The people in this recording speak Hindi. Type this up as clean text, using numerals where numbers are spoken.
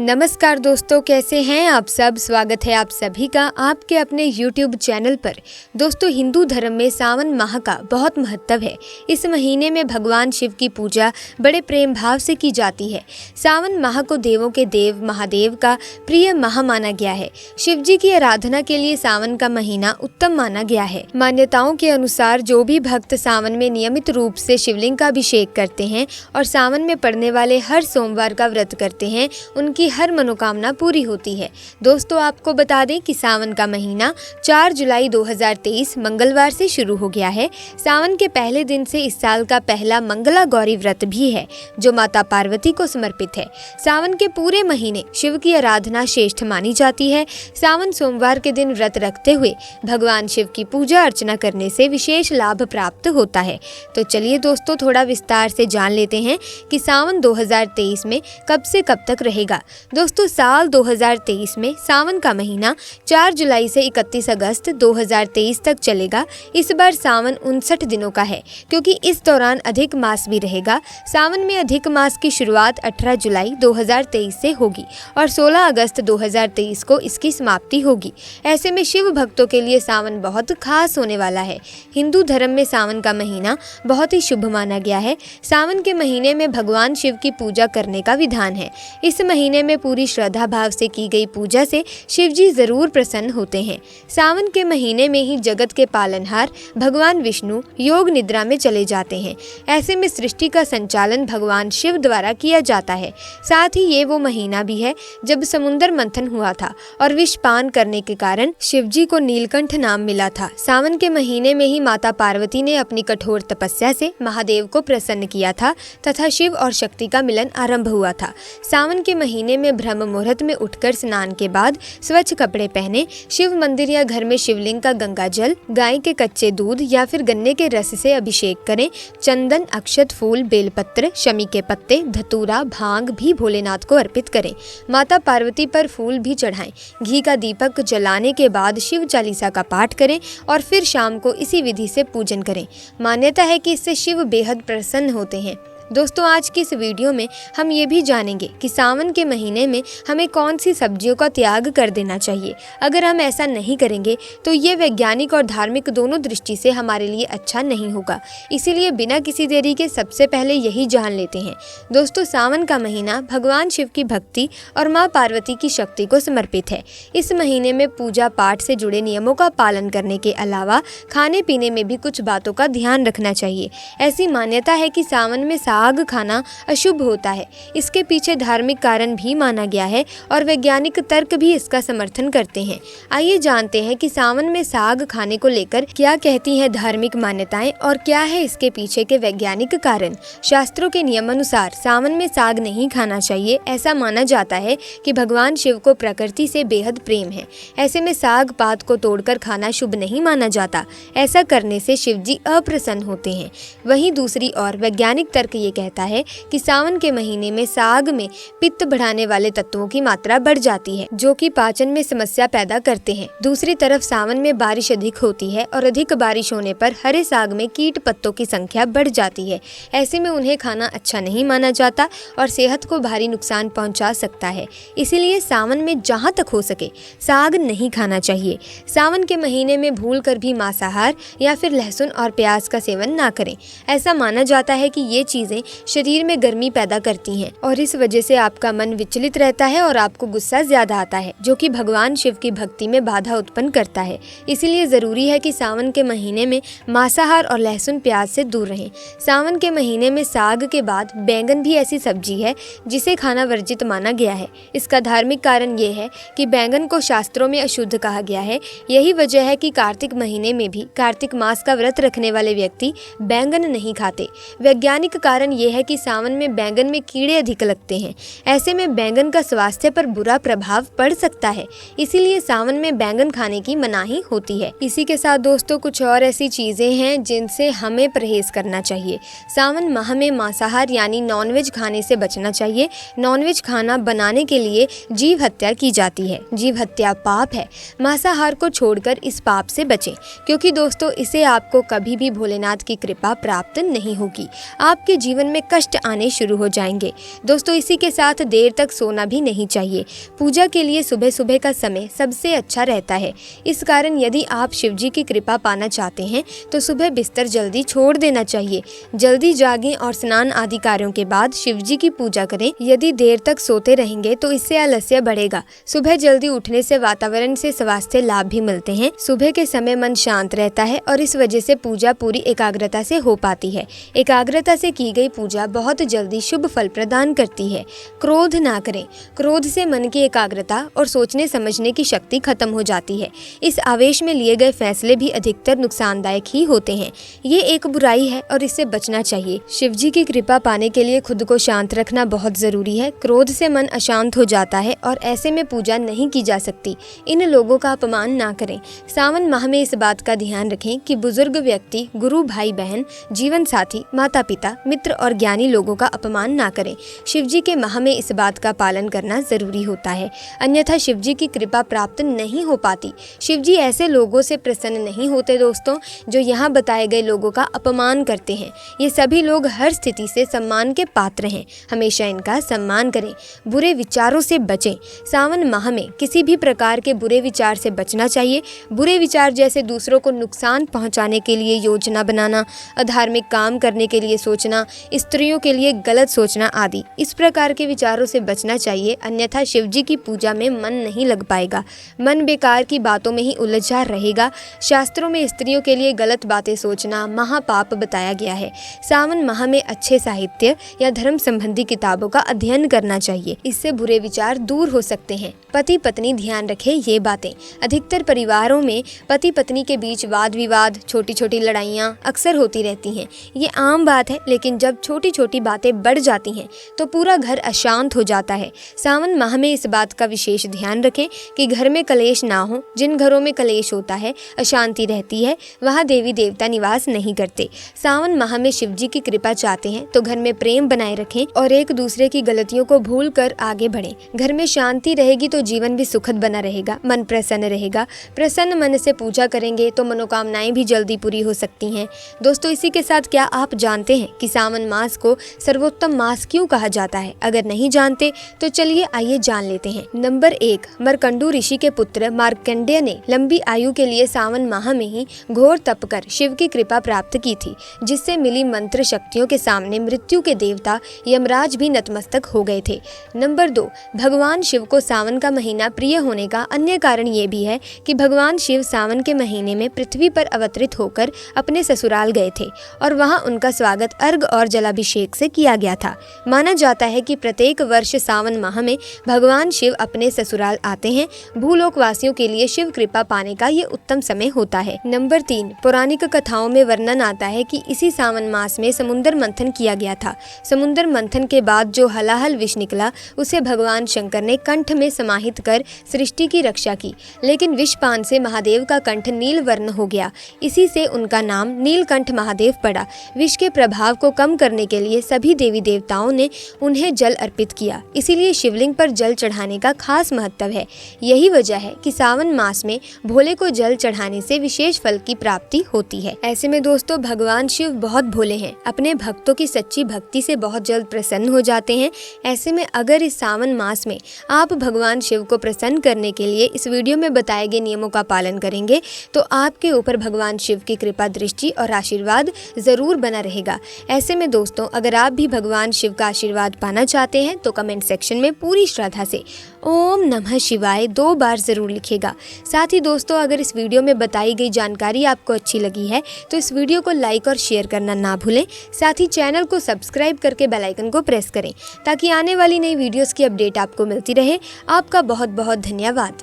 नमस्कार दोस्तों, कैसे हैं आप सब। स्वागत है आप सभी का आपके अपने YouTube चैनल पर। दोस्तों, हिंदू धर्म में सावन माह का बहुत महत्व है। इस महीने में भगवान शिव की पूजा बड़े प्रेम भाव से की जाती है। सावन माह को देवों के देव महादेव का प्रिय माह माना गया है। शिव जी की आराधना के लिए सावन का महीना उत्तम माना गया है। मान्यताओं के अनुसार जो भी भक्त सावन में नियमित रूप से शिवलिंग का अभिषेक करते हैं और सावन में पड़ने वाले हर सोमवार का व्रत करते हैं, उनकी हर मनोकामना पूरी होती है। दोस्तों, आपको बता दें कि सावन का महीना 4 जुलाई 2023 मंगलवार से शुरू हो गया है। सावन के पहले दिन से इस साल का पहला मंगला गौरी व्रत भी है, जो माता पार्वती को समर्पित है। सावन के पूरे महीने शिव की आराधना श्रेष्ठ मानी जाती है। सावन सोमवार के दिन व्रत रखते हुए भगवान शिव की पूजा अर्चना करने से विशेष लाभ प्राप्त होता है। तो चलिए दोस्तों, थोड़ा विस्तार से जान लेते हैं कि सावन 2023 में कब से कब तक रहेगा। दोस्तों, साल 2023 में सावन का महीना 4 जुलाई से 31 अगस्त 2023 तक चलेगा। इस बार सावन 59 दिनों का है, क्योंकि इस दौरान अधिक मास भी रहेगा। सावन में अधिक मास की शुरुआत 18 जुलाई 2023 से होगी और 16 अगस्त 2023 को इसकी समाप्ति होगी। ऐसे में शिव भक्तों के लिए सावन बहुत खास होने वाला है। हिंदू धर्म में सावन का महीना बहुत ही शुभ माना गया है। सावन के महीने में भगवान शिव की पूजा करने का विधान है। इस महीने में पूरी श्रद्धा भाव से की गई पूजा से शिव जी जरूर प्रसन्न होते हैं। सावन के महीने में ही जगत के पालनहार भगवान विष्णु योग निद्रा में चले जाते हैं। ऐसे में सृष्टि का संचालन भगवान शिव द्वारा किया जाता है। साथ ही ये वो महीना भी है जब समुद्र मंथन हुआ था और विष पान करने के कारण शिव जी को नीलकंठ नाम मिला था। सावन के महीने में ही माता पार्वती ने अपनी कठोर तपस्या से महादेव को प्रसन्न किया था तथा शिव और शक्ति का मिलन आरंभ हुआ था। सावन के महीने में ब्रह्म मुहूर्त में उठकर स्नान के बाद स्वच्छ कपड़े पहने शिव मंदिर या घर में शिवलिंग का गंगा जल, गाय के कच्चे दूध या फिर गन्ने के रस से अभिषेक करें। चंदन, अक्षत, फूल, बेलपत्र, शमी के पत्ते, धतूरा, भांग भी भोलेनाथ को अर्पित करें। माता पार्वती पर फूल भी चढ़ाएं। घी का दीपक जलाने के बाद शिव चालीसा का पाठ करें और फिर शाम को इसी विधि से पूजन करें। मान्यता है कि इससे शिव बेहद प्रसन्न होते हैं। दोस्तों, आज की इस वीडियो में हम ये भी जानेंगे कि सावन के महीने में हमें कौन सी सब्जियों का त्याग कर देना चाहिए। अगर हम ऐसा नहीं करेंगे तो ये वैज्ञानिक और धार्मिक दोनों दृष्टि से हमारे लिए अच्छा नहीं होगा। इसीलिए बिना किसी देरी के सबसे पहले यही जान लेते हैं। दोस्तों, सावन का महीना भगवान शिव की भक्ति और माँ पार्वती की शक्ति को समर्पित है। इस महीने में पूजा पाठ से जुड़े नियमों का पालन करने के अलावा खाने पीने में भी कुछ बातों का ध्यान रखना चाहिए। ऐसी मान्यता है कि सावन में साग खाना अशुभ होता है। इसके पीछे धार्मिक कारण भी माना गया है और वैज्ञानिक तर्क भी इसका समर्थन करते हैं। आइए जानते हैं कि सावन में साग खाने को लेकर क्या कहती हैं धार्मिक मान्यताएं और क्या है इसके पीछे के वैज्ञानिक कारण। शास्त्रों के नियमानुसार सावन में साग नहीं खाना चाहिए। ऐसा माना जाता है कि भगवान शिव को प्रकृति से बेहद प्रेम है। ऐसे में साग पात को तोड़कर खाना शुभ नहीं माना जाता। ऐसा करने से शिव जी अप्रसन्न होते हैं। वहीं दूसरी ओर वैज्ञानिक तर्क ये कहता है कि सावन के महीने में साग में पित्त बढ़ाने वाले तत्वों की मात्रा बढ़ जाती है, जो कि पाचन में समस्या पैदा करते हैं। दूसरी तरफ सावन में बारिश अधिक होती है और अधिक बारिश होने पर हरे साग में कीट पत्तों की संख्या बढ़ जाती है। ऐसे में उन्हें खाना अच्छा नहीं माना जाता और सेहत को भारी नुकसान पहुंचा सकता है। इसीलिए सावन में जहां तक हो सके साग नहीं खाना चाहिए। सावन के महीने में भूल कर भी मांसाहार या फिर लहसुन और प्याज का सेवन ना करें। ऐसा माना जाता है कि ये चीजें शरीर में गर्मी पैदा करती हैं और इस वजह से आपका मन विचलित रहता है और आपको गुस्सा ज्यादा आता है, जो कि भगवान शिव की भक्ति में बाधा उत्पन्न करता है। इसीलिए जरूरी है कि सावन के महीने में मांसाहार और लहसुन प्याज से दूर रहें। सावन के महीने में साग के बाद बैंगन भी ऐसी सब्जी है जिसे खाना वर्जित माना गया है। इसका धार्मिक कारण ये है कि बैंगन को शास्त्रों में अशुद्ध कहा गया है। यही वजह है कि कार्तिक महीने में भी कार्तिक मास का व्रत रखने वाले व्यक्ति बैंगन नहीं खाते। वैज्ञानिक कारण ये है कि सावन में बैंगन में कीड़े अधिक लगते हैं। ऐसे में बैंगन का स्वास्थ्य पर बुरा प्रभाव पड़ सकता है। इसीलिए सावन में बैंगन खाने की मनाही होती है। इसी के साथ दोस्तों, कुछ और ऐसी चीजें हैं जिनसे हमें परहेज करना चाहिए। सावन माह में मांसाहार यानी नॉनवेज खाने से बचना चाहिए। नॉनवेज खाना बनाने के लिए जीव हत्या की जाती है। जीव हत्या पाप है। मांसाहार को छोड़कर इस पाप से बचें, क्योंकि दोस्तों इससे आपको कभी भी भोलेनाथ की कृपा प्राप्त नहीं होगी। आपके जीवन जीवन में कष्ट आने शुरू हो जाएंगे। दोस्तों इसी के साथ देर तक सोना भी नहीं चाहिए। पूजा के लिए सुबह सुबह का समय सबसे अच्छा रहता है। इस कारण यदि आप शिव जी की कृपा पाना चाहते हैं तो सुबह बिस्तर जल्दी छोड़ देना चाहिए। जल्दी जागें और स्नान आदि कार्यों के बाद शिव जी की पूजा करें। यदि देर तक सोते रहेंगे तो इससे आलस्य बढ़ेगा। सुबह जल्दी उठने से वातावरण से स्वास्थ्य लाभ भी मिलते हैं। सुबह के समय मन शांत रहता है और इस वजह से पूजा पूरी एकाग्रता से हो पाती है। एकाग्रता से की गई पूजा बहुत जल्दी शुभ फल प्रदान करती है। क्रोध ना करें। क्रोध से मन की एकाग्रता और सोचने समझने की शक्ति खत्म हो जाती है। इस आवेश में लिए गए फैसले भी अधिकतर नुकसानदायक ही होते हैं। ये एक बुराई है और इससे बचना चाहिए। शिव जी की कृपा पाने के लिए खुद को शांत रखना बहुत जरूरी है। क्रोध से मन अशांत हो जाता है और ऐसे में पूजा नहीं की जा सकती। इन लोगों का अपमान ना करें। सावन माह में इस बात का ध्यान रखें कि बुजुर्ग व्यक्ति, गुरु, भाई बहन, जीवन साथी, माता पिता, मित्र और ज्ञानी लोगों का अपमान ना करें। शिव जी के माह में इस बात का पालन करना जरूरी होता है, अन्यथा शिव जी की कृपा प्राप्त नहीं हो पाती। शिव जी ऐसे लोगों से प्रसन्न नहीं होते दोस्तों जो यहाँ बताए गए लोगों का अपमान करते हैं। ये सभी लोग हर स्थिति से सम्मान के पात्र हैं। हमेशा इनका सम्मान करें। बुरे विचारों से बचें। सावन माह में किसी भी प्रकार के बुरे विचार से बचना चाहिए। बुरे विचार जैसे दूसरों को नुकसान पहुंचाने के लिए योजना बनाना, अधार्मिक काम करने के लिए सोचना, स्त्रियों के लिए गलत सोचना आदि, इस प्रकार के विचारों से बचना चाहिए, अन्यथा शिव जी की पूजा में मन नहीं लग पाएगा। मन बेकार की बातों में ही उलझा रहेगा। शास्त्रों में स्त्रियों के लिए गलत बातें सोचना महापाप बताया गया है। सावन माह में अच्छे साहित्य या धर्म संबंधी किताबों का अध्ययन करना चाहिए। इससे बुरे विचार दूर हो सकते हैं। पति पत्नी ध्यान रखें ये बातें। अधिकतर परिवारों में पति पत्नी के बीच वाद विवाद, छोटी छोटी लड़ाइयाँ अक्सर होती रहती हैं। ये आम बात है, लेकिन जब छोटी छोटी बातें बढ़ जाती हैं तो पूरा घर अशांत हो जाता है। सावन माह में इस बात का विशेष ध्यान रखें कि घर में कलेश ना हो। जिन घरों में कलेश होता है, अशांति रहती है, वहाँ देवी देवता निवास नहीं करते। सावन माह में शिव जी की कृपा चाहते हैं तो घर में प्रेम बनाए रखें और एक दूसरे की गलतियों को भूल कर आगे बढ़ें। घर में शांति रहेगी तो जीवन भी सुखद बना रहेगा, मन प्रसन्न रहेगा। प्रसन्न मन से पूजा करेंगे तो मनोकामनाएं भी जल्दी पूरी हो सकती हैं। दोस्तों इसी के साथ क्या आप जानते हैं कि सावन मास को सर्वोत्तम मास क्यों कहा जाता है? अगर नहीं जानते तो चलिए आइए जान लेते हैं। नंबर 1, मरकंडू ऋषि के पुत्र मार्कंडेय ने लंबी आयु के लिए सावन माह में ही घोर तप कर शिव की कृपा प्राप्त की थी, जिससे मिली मंत्र शक्तियों के सामने मृत्यु के देवता यमराज भी नतमस्तक हो गए थे। नंबर 2, भगवान शिव को सावन का महीना प्रिय होने का अन्य कारण ये भी है कि भगवान शिव सावन के महीने में पृथ्वी पर अवतरित होकर अपने ससुराल गए थे और वहां उनका स्वागत अर्घ और जलाभिषेक से किया गया था। माना जाता है कि प्रत्येक वर्ष सावन माह में भगवान शिव अपने ससुराल आते हैं। भूलोक वासियों के लिए शिव कृपा पाने का ये उत्तम समय होता है। नंबर 3, पौराणिक कथाओं में वर्णन आता है कि इसी सावन मास में समुद्र मंथन किया गया था। समुद्र मंथन के बाद जो हलाहल विष निकला उसे भगवान शंकर ने कंठ में समाहित कर सृष्टि की रक्षा की, लेकिन विषपान से महादेव का कंठ नील वर्ण हो गया। इसी से उनका नाम नीलकंठ महादेव पड़ा। विष के प्रभाव को कम करने के लिए सभी देवी देवताओं ने उन्हें जल अर्पित किया, इसीलिए शिवलिंग पर जल चढ़ाने का खास महत्व है। यही वजह है कि सावन मास में भोले को जल चढ़ाने से विशेष फल की प्राप्ति होती है। ऐसे में दोस्तों भगवान शिव बहुत भोले हैं, अपने भक्तों की सच्ची भक्ति से बहुत जल्द प्रसन्न हो जाते हैं। ऐसे में अगर इस सावन मास में आप भगवान शिव को प्रसन्न करने के लिए इस वीडियो में बताए गए नियमों का पालन करेंगे तो आपके ऊपर भगवान शिव की कृपा दृष्टि और आशीर्वाद जरूर बना रहेगा। ऐसे में दोस्तों अगर आप भी भगवान शिव का आशीर्वाद पाना चाहते हैं तो कमेंट सेक्शन में पूरी श्रद्धा से ओम नमः शिवाय 2 बार जरूर लिखिएगा। साथ ही दोस्तों अगर इस वीडियो में बताई गई जानकारी आपको अच्छी लगी है तो इस वीडियो को लाइक और शेयर करना ना भूलें। साथ ही चैनल को सब्सक्राइब करके बेल आइकन को प्रेस करें ताकि आने वाली नई वीडियोस की अपडेट आपको मिलती रहे। आपका बहुत बहुत धन्यवाद।